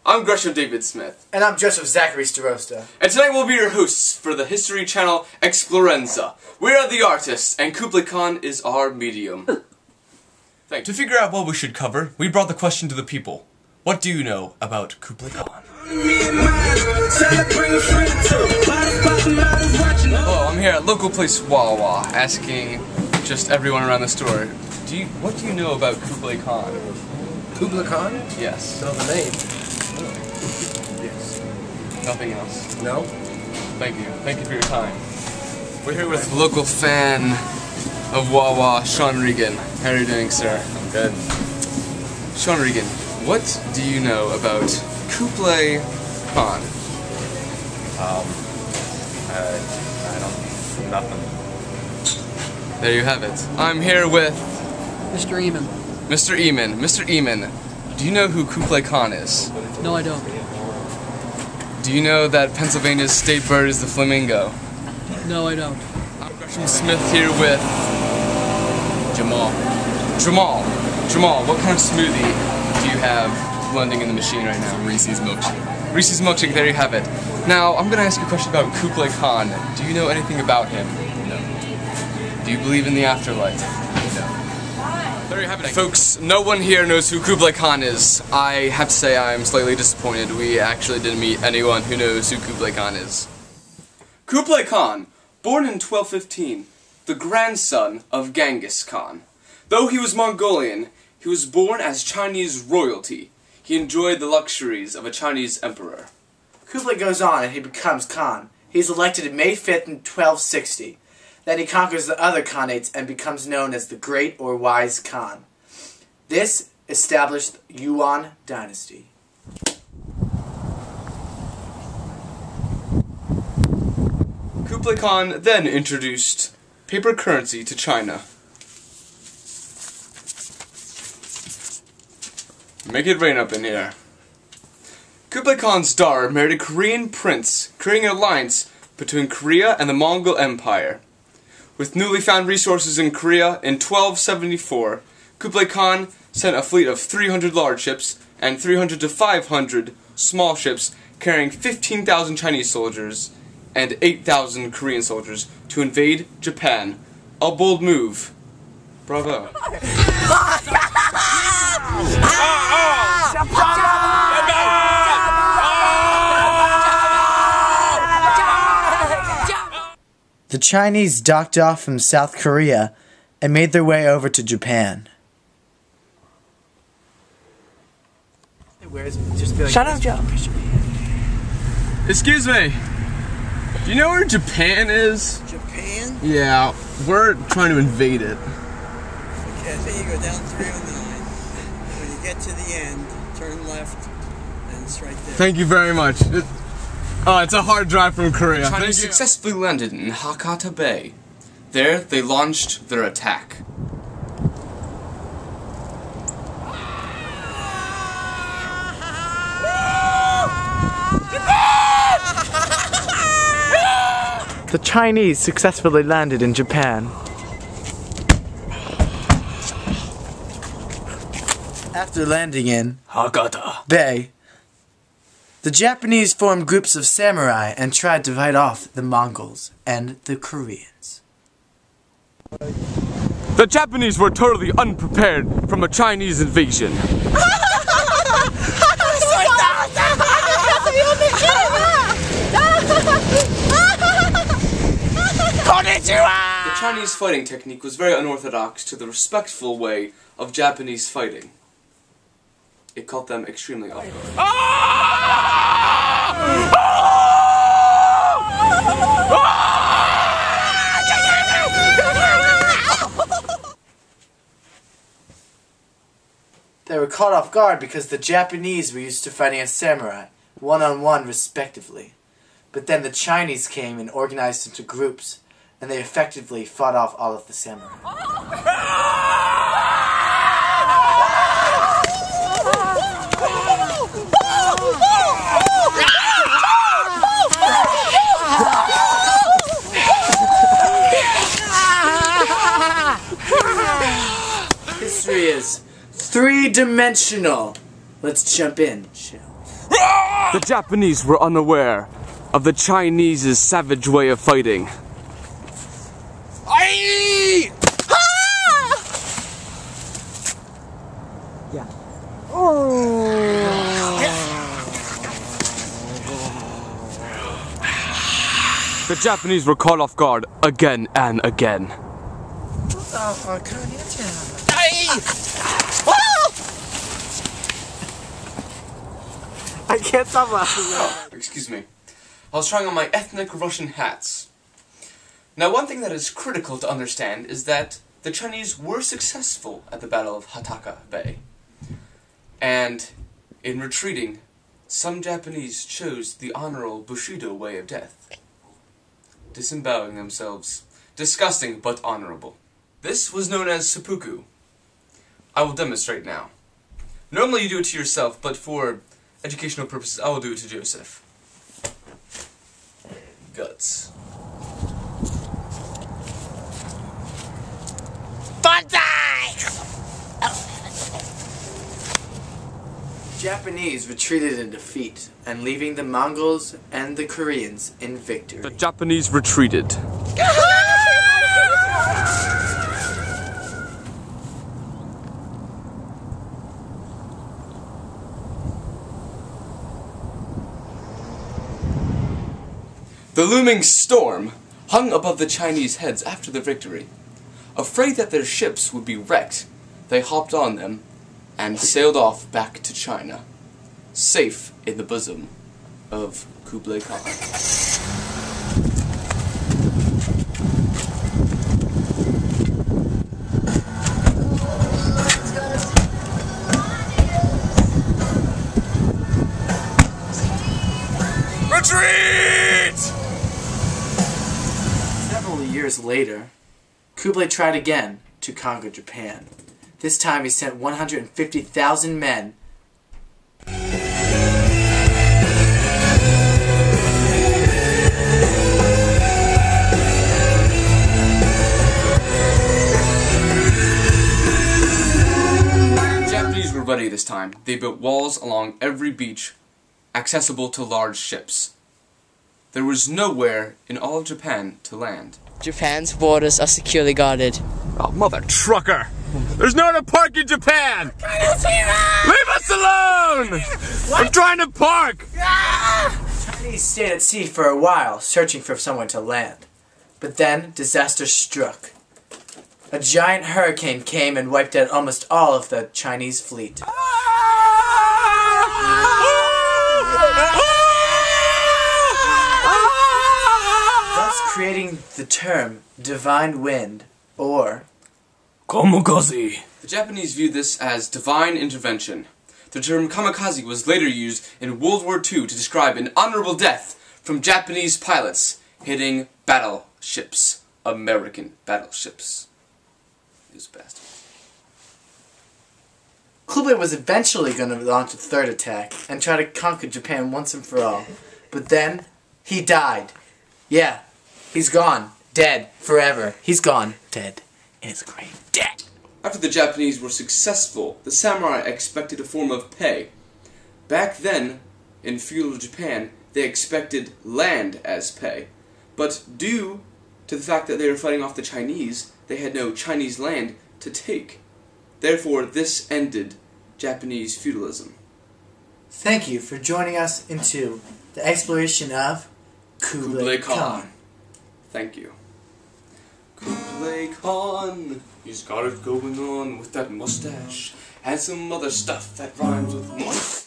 I'm Gresham David Smith. And I'm Joseph Zachary Starosta. And tonight we'll be your hosts for the History Channel Explorensza. We are the artists, and Kublai Khan is our medium. Thanks. To figure out what we should cover, we brought the question to the people. What do you know about Kublai Khan? Hello, I'm here at local place Wawa, asking just everyone around the store, what do you know about Kublai Khan? Kublai Khan? Yes. Know the name. Yes. Nothing else. No? Thank you. Thank you for your time. We're here with local fan of Wawa, Sean Regan. How are you doing, sir? I'm good. Sean Regan, what do you know about Kublai Khan? Nothing. There you have it. I'm here with Mr. Eamon. Mr. Eamon. Mr. Eamon, do you know who Kublai Khan is? No, I don't. Do you know that Pennsylvania's state bird is the flamingo? No, I don't. I'm Gresham Smith here with Jamal. Jamal, what kind of smoothie do you have blending in the machine right now? Reese's milkshake. Reese's milkshake, there you have it. Now, I'm going to ask you a question about Kublai Khan. Do you know anything about him? No. Do you believe in the afterlife? No. There you have it, folks. No one here knows who Kublai Khan is. I have to say I'm slightly disappointed. We actually didn't meet anyone who knows who Kublai Khan is. Kublai Khan, born in 1215, the grandson of Genghis Khan. Though he was Mongolian, he was born as Chinese royalty. He enjoyed the luxuries of a Chinese emperor. Kublai goes on and he becomes Khan. He's elected May 5th in 1260. Then he conquers the other Khanates and becomes known as the Great or Wise Khan. This established the Yuan dynasty. Kublai Khan then introduced paper currency to China. Make it rain up in here. Kublai Khan's daughter married a Korean prince, creating an alliance between Korea and the Mongol Empire. With newly found resources in Korea in 1274, Kublai Khan sent a fleet of 300 large ships and 300 to 500 small ships carrying 15,000 Chinese soldiers and 8,000 Korean soldiers to invade Japan. A bold move. Bravo. The Chinese docked off from South Korea and made their way over to Japan. Shut up, Joe. Excuse me. Do you know where Japan is? Japan? Yeah, we're trying to invade it. Okay, so you go down 309. When you get to the end, turn left, and it's right there. Thank you very much. It's a hard drive from Korea. The Chinese successfully landed in Hakata Bay. There, they launched their attack. The Chinese successfully landed in Japan. After landing in Hakata Bay, the Japanese formed groups of samurai and tried to fight off the Mongols and the Koreans. The Japanese were totally unprepared from a Chinese invasion. The Chinese fighting technique was very unorthodox to the respectful way of Japanese fighting. It caught them extremely off guard. They were caught off guard because the Japanese were used to fighting as samurai, one-on-one respectively. But then the Chinese came and organized into groups, and they effectively fought off all of the samurai. History is three-dimensional. Let's jump in, shall we? The Japanese were unaware of the Chinese's savage way of fighting. Aye! Yeah. The Japanese were caught off guard again and again. I can't stop laughing. Excuse me. I was trying on my ethnic Russian hats. Now, one thing that is critical to understand is that the Chinese were successful at the Battle of Hataka Bay. And in retreating, some Japanese chose the honorable Bushido way of death, disemboweling themselves. Disgusting, but honorable. This was known as seppuku. I will demonstrate now. Normally you do it to yourself, but for educational purposes, I will do it to Joseph. Guts. Japanese retreated in defeat, and leaving the Mongols and the Koreans in victory. The Japanese retreated. The looming storm hung above the Chinese heads after the victory. Afraid that their ships would be wrecked, they hopped on them and sailed off back to China, safe in the bosom of Kublai Khan. Retreat! Several years later, Kublai tried again to conquer Japan. This time he sent 150,000 men. The Japanese were ready this time. They built walls along every beach accessible to large ships. There was nowhere in all of Japan to land. Japan's borders are securely guarded. Oh, mother trucker! There's nowhere to park in Japan! Leave us alone! I'm trying to park! Chinese stayed at sea for a while, searching for somewhere to land. But then, disaster struck. A giant hurricane came and wiped out almost all of the Chinese fleet. Thus creating the term divine wind, or Kamikaze. The Japanese viewed this as divine intervention. The term kamikaze was later used in World War II to describe an honorable death from Japanese pilots hitting battleships. American battleships. These bastards. Kublai was eventually going to launch a third attack and try to conquer Japan once and for all. But then, he died. Yeah, he's gone. Dead. Forever. He's gone. Dead. In his grave. Dead. After the Japanese were successful, the samurai expected a form of pay. Back then, in feudal Japan, they expected land as pay. But due to the fact that they were fighting off the Chinese, they had no Chinese land to take. Therefore, this ended Japanese feudalism. Thank you for joining us into the exploration of Kublai Khan. Thank you. Kublai Khan, he's got it going on with that mustache and some other stuff that rhymes with mustache.